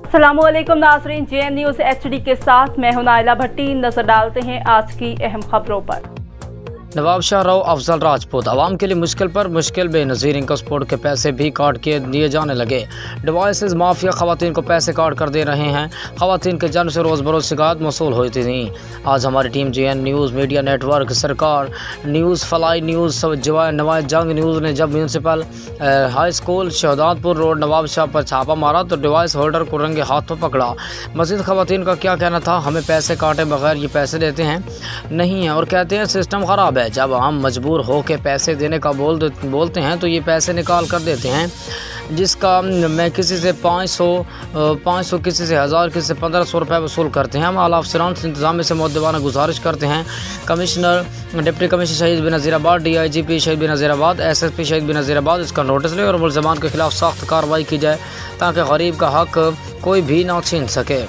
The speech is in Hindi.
अस्सलामुअलैकुम नाज़रीन, JN न्यूज़ HD के साथ मैं हूं नाइला भट्टी। नजर डालते हैं आज की अहम खबरों पर। नवाब शाह राव अफजल राजपूत आवाम के लिए मुश्किल पर मुश्किल, बेनज़ीर इनकम सपोर्ट के पैसे भी काट के दिए जाने लगे। डिवाइसेस माफिया खवातीन को पैसे काट कर दे रहे हैं। खवातीन के जन्म से रोज़ बरोज़ शिकायत मौसूल होती थी। आज हमारी team JN news media network, सरकार न्यूज़, फलाई न्यूज़, नवाज जंग न्यूज़ ने जब municipal high school Shahdadpur road Nawabshah पर छापा मारा तो डिवाइस होल्डर को रंगे हाथों पकड़ा। मज़ीद खवातीन का क्या कहना था, हमें पैसे काटे बगैर ये पैसे देते हैं नहीं हैं और कहते हैं सिस्टम ख़राब है। जब हम मजबूर हो के पैसे देने का बोलते हैं तो ये पैसे निकाल कर देते हैं, जिसका मैं किसी से 500 किसी से 1000 किसी से 1500 रुपये वसूल करते हैं। हम आला अफसरान से इंतजाम से मुद्दबाना गुजारिश करते हैं कमिश्नर, डिप्टी कमिश्नर शहीद बेनज़ीराबाद, DIGP शहीद बेनज़ीराबाद, SSP शहीद बेनज़ीराबाद इसका नोटिस ले और मुलज़मान के खिलाफ सख्त कार्रवाई की जाए ताकि गरीब का हक कोई भी ना छीन सके।